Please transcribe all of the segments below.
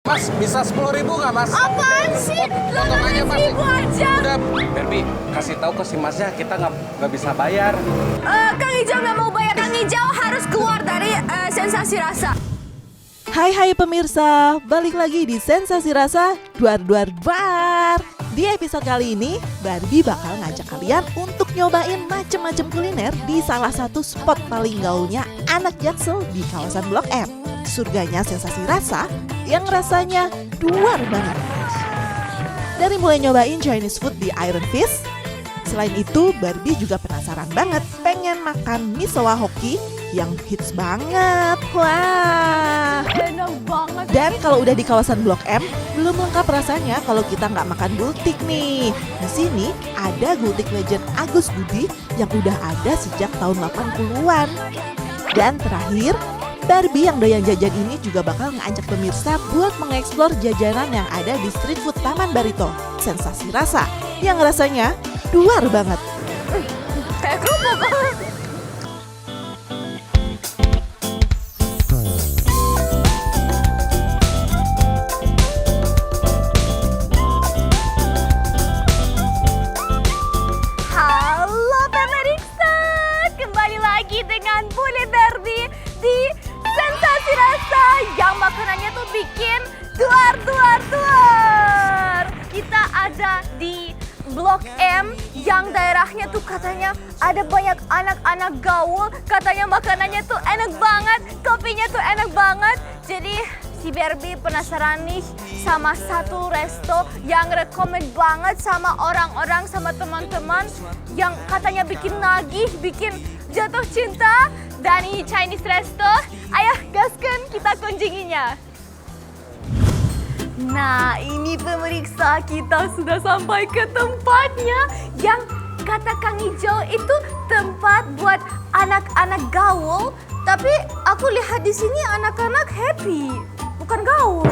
Mas, bisa 10.000 nggak, Mas? Apaan sih? Potong aja, Mas. 8.000 aja. Udah, Barbie, kasih tahu ke si Masnya kita nggak bisa bayar. Kang Hijau nggak mau bayar. Kang Hijau harus keluar dari Sensasi Rasa. Hai pemirsa, balik lagi di Sensasi Rasa Duar Duar Bar. Di episode kali ini, Barbie bakal ngajak kalian untuk nyobain macem-macem kuliner di salah satu spot paling gaulnya anak Jaksel di kawasan Blok M. Surganya Sensasi Rasa yang rasanya duar banget. Dari mulai nyobain Chinese food di Iron Fist, selain itu Barbie juga penasaran banget pengen makan misowa hoki yang hits banget. Wah, Enak banget. dan kalau udah di kawasan Blok M, belum lengkap rasanya kalau kita nggak makan gultik nih. Di sini ada gultik legend Agus Budi yang udah ada sejak tahun 80-an. Dan terakhir, Barbie yang doyan jajan ini juga bakal ngajak pemirsa buat mengeksplor jajanan yang ada di street food Taman Barito. Sensasi Rasa yang rasanya duar banget. Kayak kerupuk. Halo pemirsa, kembali lagi dengan Bule Barbie di Sensasi Rasa yang makanannya tuh bikin duar. Kita ada di Blok M yang daerahnya tuh katanya ada banyak anak-anak gaul, katanya makanannya tuh enak banget, kopinya tuh enak banget. Jadi si Barbie penasaran nih sama satu resto yang rekomen banget sama orang-orang, sama teman-teman yang katanya bikin nagih, bikin jatuh cinta. Dan ini Chinese resto, ayo gaskan kita kunjunginya. Nah, ini pemeriksa, kita sudah sampai ke tempatnya yang kata Kang Hijau itu tempat buat anak-anak gaul. Tapi aku lihat di sini anak-anak happy, bukan gaul.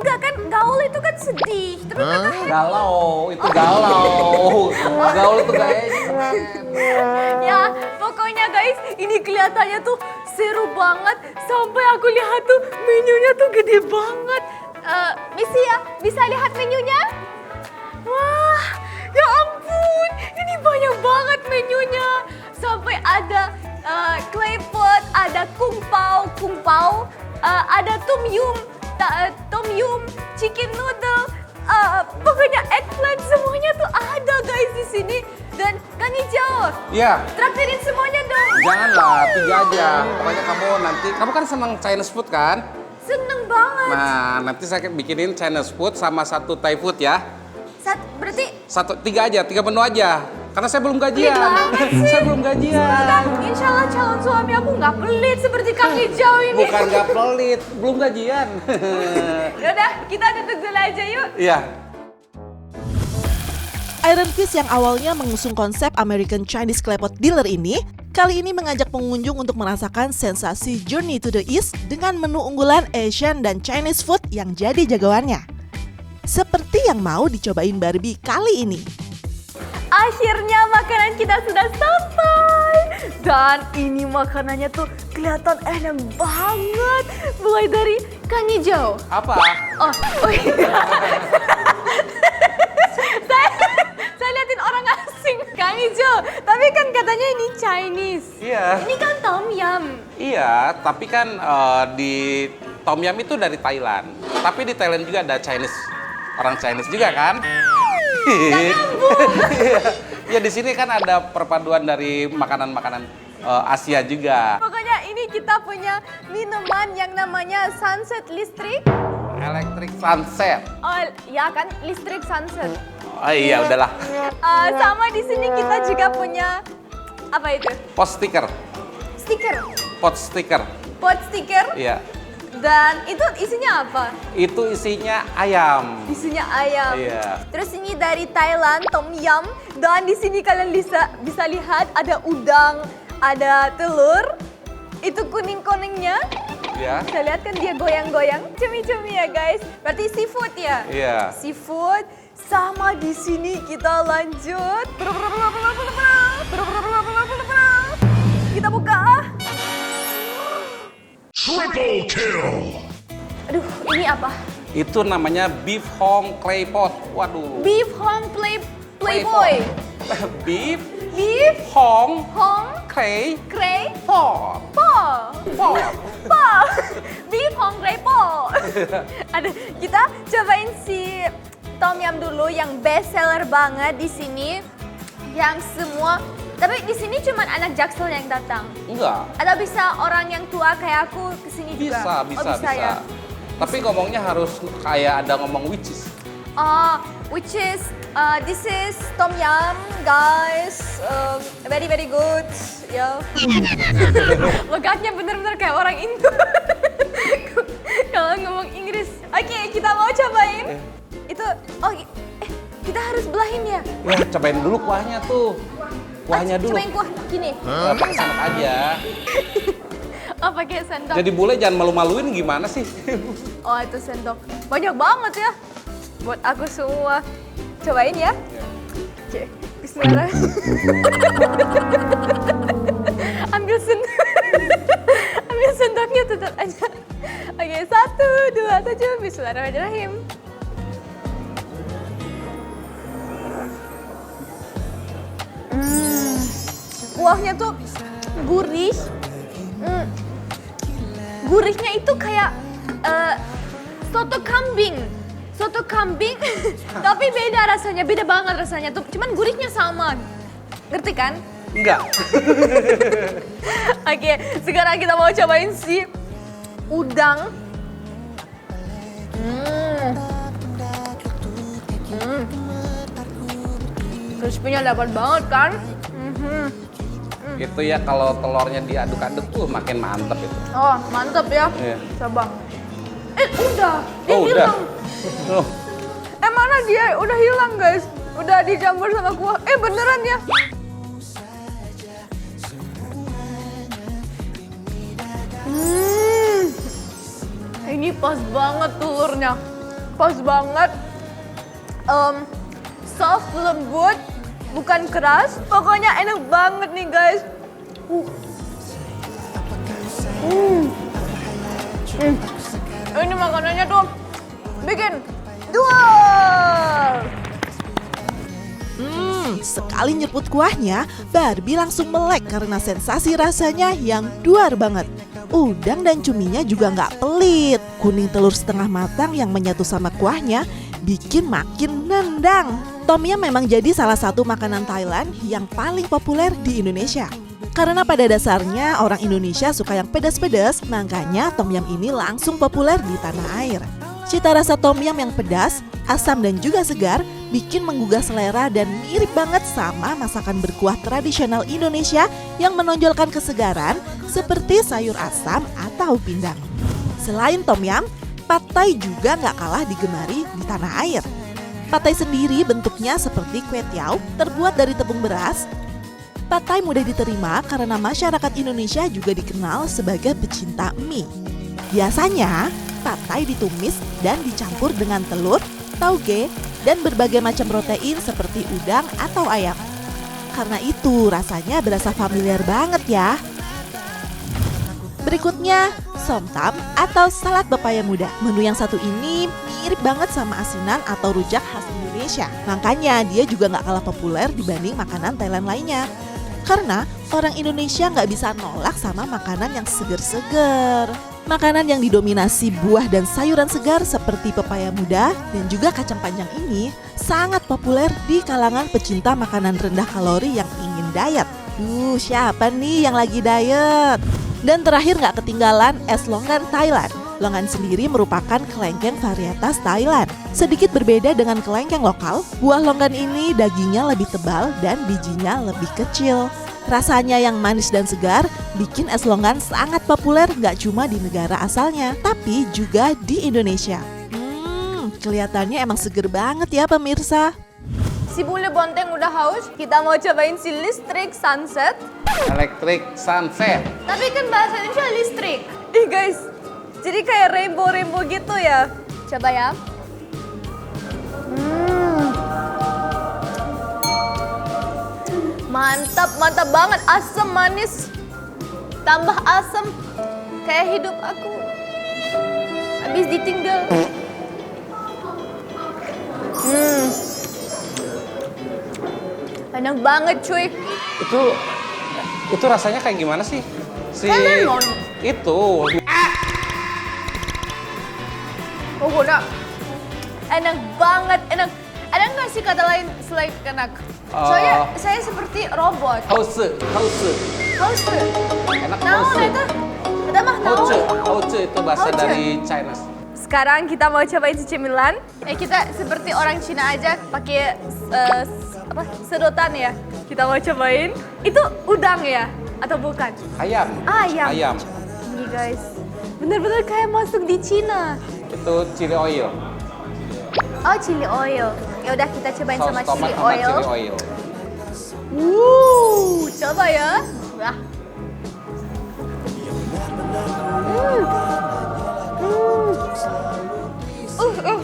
Enggak kan, gaul itu kan sedih. Tapi kata happy. Galau, itu galau. Gaul itu gayanya keren. Ya, pokoknya guys, ini kelihatannya tuh seru banget. Sampai aku lihat tuh menunya tuh gede banget. Misi ya, bisa lihat menunya? Wah, ya ampun, ini banyak banget menunya. Sampai ada claypot, ada kung pao, ada tom yum, chicken noodle, pokoknya eggplant, semuanya tuh ada guys di sini. Dan Kang Hijau, Iya, traktirin semuanya dong. janganlah, 3 aja. Pokoknya kamu kan senang Chinese food kan? Seneng banget. Nah, nanti saya bikinin Chinese food sama 1 Thai food ya. Berarti 3 aja, 3 menu aja. Karena saya belum gajian. banget sih. Saya belum gajian. semoga insya Allah calon suami aku nggak pelit seperti Kang Hijau ini. Bukan nggak pelit, belum gajian. Yaudah, kita duduk dulu aja yuk. Iya. Iron Fist yang awalnya mengusung konsep American Chinese Claypot Dealer ini, kali ini mengajak pengunjung untuk merasakan sensasi Journey to the East dengan menu unggulan Asian dan Chinese food yang jadi jagoannya. Seperti yang mau dicobain Barbie kali ini. Akhirnya makanan kita sudah sampai. Dan ini makanannya tuh kelihatan enak banget. Mulai dari Kang Hijau. Apa? Oh iya. saya liatin orang asing, Kang Hijau. Tapi kan katanya ini Chinese. Iya. Ini kan Tom Yum. Iya, tapi kan di Tom Yum itu dari Thailand. Tapi di Thailand juga ada Chinese, orang Chinese juga kan? Ya di sini kan ada perpaduan dari makanan-makanan Asia juga. Pokoknya ini kita punya minuman yang namanya Sunset Listrik. Electric Sunset. Oh ya kan, Listrik Sunset. Oh iya, udahlah. Sama di sini kita juga punya apa itu? Pot sticker. Stiker. Pot sticker. Pot stiker. Iya. Dan itu isinya apa? Itu isinya ayam. Isinya ayam. Iya. Terus ini dari Thailand, Tom Yum. Dan di sini kalian bisa lihat ada udang, ada telur. Itu kuning-kuningnya. Iya. Bisa lihat kan dia goyang-goyang. Cumi-cumi ya guys. Berarti seafood ya? Iya. Seafood. Sama di sini kita lanjut. Kita buka. Triple kill! Ini apa? Itu namanya beef hong clay pot. Waduh. Beef Hong Playboy. Beef Beef hong Hong clay Clay pot. Po. Pot. Po. Beef Hong Clay Po. Aduh, kita cobain si Tom Yum dulu yang best seller banget di sini. Yang semua, tapi di sini cuma anak Jaksel yang datang. Enggak. Atau bisa orang yang tua kayak aku kesini juga? Bisa. Ya? Tapi ngomongnya harus kayak ada ngomong which is. Which is, this is Tom Yum, guys. Very very good. Ya. Logatnya bener-bener kayak orang Indo. Kalau ngomong Inggris. Oke, kita mau cobain. Itu, kita harus belahin ya? Ya, cobain dulu kuahnya tuh. Kuahnya dulu. Cobain kuah gini. Pakai sendok aja. Oh, pakai sendok. Jadi bule jangan malu-maluin gimana sih? Oh, itu sendok. Banyak banget ya. Buat aku semua. Cobain ya. Oke, bismillah. Ambil sendoknya tetap aja. Oke, 1, 2, 7. Bismillahirrahmanirrahim. Kuahnya tuh gurih. Gurihnya itu kayak soto kambing. Soto kambing, tapi beda rasanya, beda banget rasanya tuh. Cuman gurihnya sama. Ngerti kan? Enggak. Oke, sekarang kita mau cobain si udang. Crispy-nya dapat banget kan? Itu ya kalau telurnya diaduk-aduk tuh makin mantep itu. Oh, mantep ya. Iya. Coba. Udah. Dia Oh, udah. hilang. Oh, Mana dia? Udah hilang, guys. Udah dicampur sama kuah. Beneran ya? Ini pas banget telurnya. Pas banget. Soft, lembut, bukan keras. Pokoknya enak banget nih, guys. Ini makanannya tuh bikin dual. Sekali nyerput kuahnya, Barbie langsung melek karena sensasi rasanya yang duar banget. Udang dan cuminya juga nggak pelit. Kuning telur setengah matang yang menyatu sama kuahnya bikin makin nendang. Tom Yum memang jadi salah satu makanan Thailand yang paling populer di Indonesia. Karena pada dasarnya orang Indonesia suka yang pedas-pedas, makanya Tom Yum ini langsung populer di tanah air. Cita rasa Tom Yum yang pedas, asam dan juga segar bikin menggugah selera dan mirip banget sama masakan berkuah tradisional Indonesia yang menonjolkan kesegaran seperti sayur asam atau pindang. Selain Tom Yum, Pad Thai juga nggak kalah digemari di tanah air. Pad Thai sendiri bentuknya seperti kue tiao terbuat dari tepung beras. Pad Thai mudah diterima karena masyarakat Indonesia juga dikenal sebagai pecinta mie. Biasanya, Pad Thai ditumis dan dicampur dengan telur, tauge, dan berbagai macam protein seperti udang atau ayam. Karena itu rasanya berasa familiar banget ya. Berikutnya, somtam atau salad pepaya muda. Menu yang satu ini mirip banget sama asinan atau rujak khas Indonesia. Makanya dia juga nggak kalah populer dibanding makanan Thailand lainnya. Karena orang Indonesia nggak bisa nolak sama makanan yang seger-seger. Makanan yang didominasi buah dan sayuran segar seperti pepaya muda dan juga kacang panjang ini sangat populer di kalangan pecinta makanan rendah kalori yang ingin diet. Siapa nih yang lagi diet? Dan terakhir nggak ketinggalan es longan Thailand. Longan sendiri merupakan kelengkeng varietas Thailand. Sedikit berbeda dengan kelengkeng lokal, buah longan ini dagingnya lebih tebal dan bijinya lebih kecil. Rasanya yang manis dan segar bikin es longan sangat populer nggak cuma di negara asalnya, tapi juga di Indonesia. Kelihatannya emang seger banget ya pemirsa. Si bule bonteng udah haus, kita mau cobain si listrik sunset. electric sunset. Tapi kan bahasa Indonesia listrik. Guys, jadi kayak rainbow-rainbow gitu ya. Coba ya. Mantap, mantap banget. Asam manis, tambah asam. Kayak hidup aku. habis ditinggal. Enak banget cuy. Itu rasanya kayak gimana sih? Lemon. Itu. Pokoknya enak banget, enak. Ada nggak sih kata lain selain enak? Soalnya saya seperti robot. Hause. Hause. Enak Naon hause. Kita mah naon. Hause itu bahasa Hause. dari China. Sekarang kita mau cobain si cemilan. Kita seperti orang Cina aja pakai sedotan ya. Kita mau cobain. Itu udang ya atau bukan? Ayam. Ayam. Ini guys, bener-bener kayak masuk di Cina. Itu chili oil. Oh, chili oil. Ya udah kita cobain Saus sama tomat chili sama oil. chili oil. Coba ya. Wah.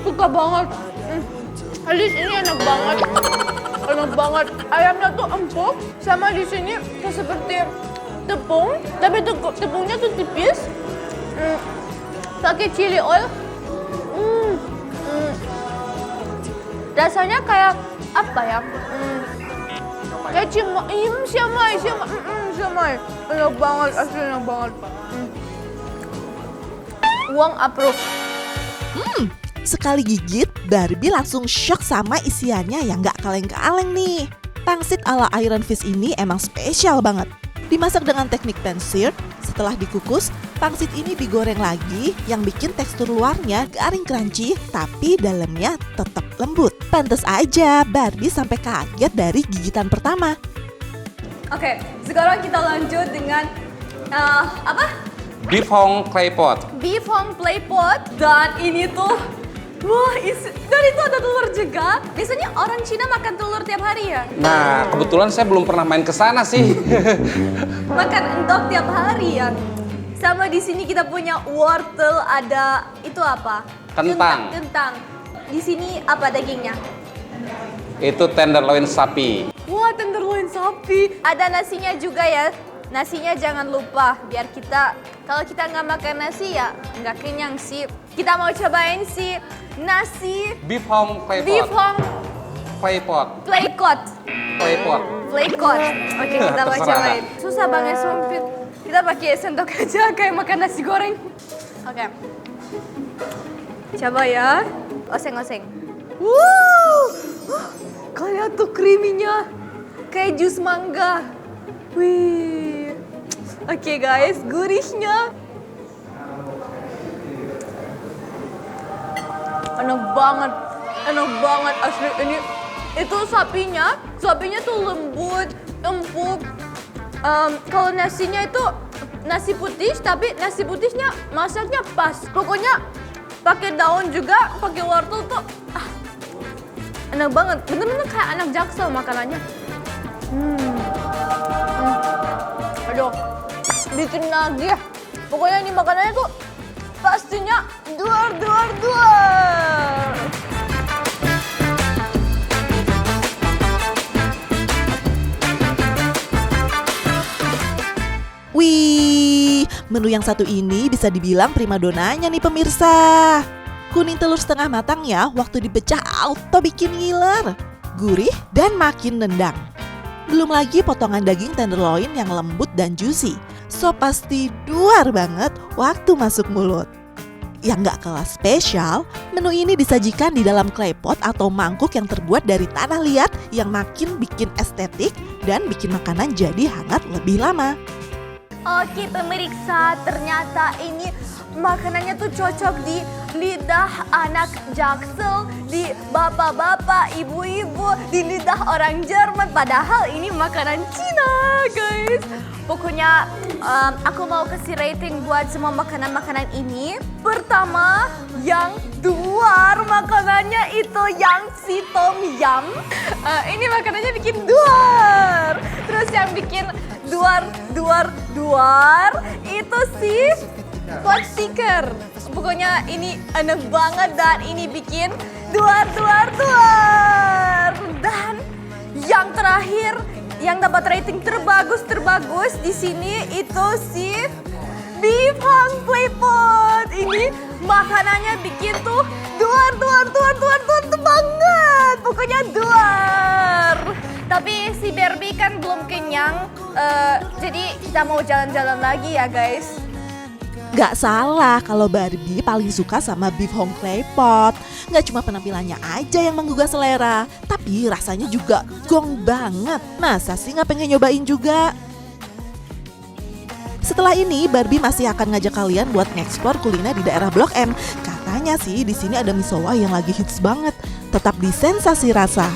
Suka banget. Alis ini enak banget. Enak banget. Ayamnya tuh empuk. Sama di sini tuh seperti tepung. Tapi tepungnya tuh tipis. Pakai chili oil. Rasanya kayak apa ya? Kayak siamai. Enak banget, asli enak banget. Uang approve. Sekali gigit, Barbie langsung shock sama isiannya yang gak kaleng-kaleng nih. Pangsit ala Iron Fist ini emang spesial banget. Dimasak dengan teknik pan-seared, setelah dikukus, pangsit ini digoreng lagi yang bikin tekstur luarnya garing crunchy tapi dalamnya tetap lembut. Pantes aja Barbie sampai kaget dari gigitan pertama. Oke, sekarang kita lanjut dengan Beef Hong Clay Pot. Beef Hong Clay Pot. Dan ini tuh, dan itu ada telur juga. Biasanya orang Cina makan telur tiap hari ya? Nah, kebetulan saya belum pernah main ke sana sih. Makan endok tiap hari ya. Sama di sini kita punya wortel, ada itu apa? Kentang. Kentang. Di sini apa dagingnya? Itu tenderloin sapi. Wah, tenderloin sapi. Ada nasinya juga ya. Nasinya jangan lupa, biar kalau kita nggak makan nasi ya nggak kenyang sih. Kita mau cobain si nasi Beef Hong Clay Pot. Beef Hong Clay Pot. Clay Pot. Clay Pot. Oke, kita mau Terserah. cobain. Susah banget sempit. Kita pakai sendok aja kayak makan nasi goreng. Oke. Coba ya. Oseng-oseng. Kalian tuh creaminya kayak jus mangga. Wih. Oke guys, gurihnya. Enak banget asli ini. Itu sapinya tuh lembut, empuk. Kalau nasinya itu nasi putih, tapi nasi putihnya masaknya pas. Pokoknya pakai daun juga, pakai wortel tuh enak banget. Bener-bener kayak anak jaksel makanannya. Aduh, bikin nagih. Pokoknya ini makanannya tuh pastinya duar. Wih, menu yang satu ini bisa dibilang primadonanya nih pemirsa. Kuning telur setengah matang ya, waktu dipecah auto bikin ngiler. Gurih dan makin nendang. Belum lagi potongan daging tenderloin yang lembut dan juicy. So pasti duar banget waktu masuk mulut. Yang gak kalah spesial, menu ini disajikan di dalam clay pot atau mangkuk yang terbuat dari tanah liat yang makin bikin estetik dan bikin makanan jadi hangat lebih lama. Oke pemirsa, ternyata ini makanannya tuh cocok di lidah anak jaksel, di bapak-bapak, ibu-ibu, di lidah orang Jerman. Padahal ini makanan Cina, guys. Pokoknya aku mau kasih rating buat semua makanan-makanan ini. Pertama, yang duar makanannya itu yang si tom yum. Ini makanannya bikin duar. Terus yang bikin duar itu si pot sticker. Pokoknya ini enak banget dan ini bikin duar. Dan yang terakhir yang dapat rating terbagus di sini itu si Beef Hong Clay Pot. Ini makanannya bikin tuh duar banget. Pokoknya duar. Tapi si Barbie kan belum kenyang, jadi kita mau jalan-jalan lagi ya guys. Gak salah kalau Barbie paling suka sama beef hong clay pot. Gak cuma penampilannya aja yang menggugah selera, tapi rasanya juga gong banget. Masa sih gak pengen nyobain juga? Setelah ini Barbie masih akan ngajak kalian buat nge-explore kuliner di daerah Blok M. Katanya sih di sini ada misowa yang lagi hits banget. Tetap di Sensasi Rasa.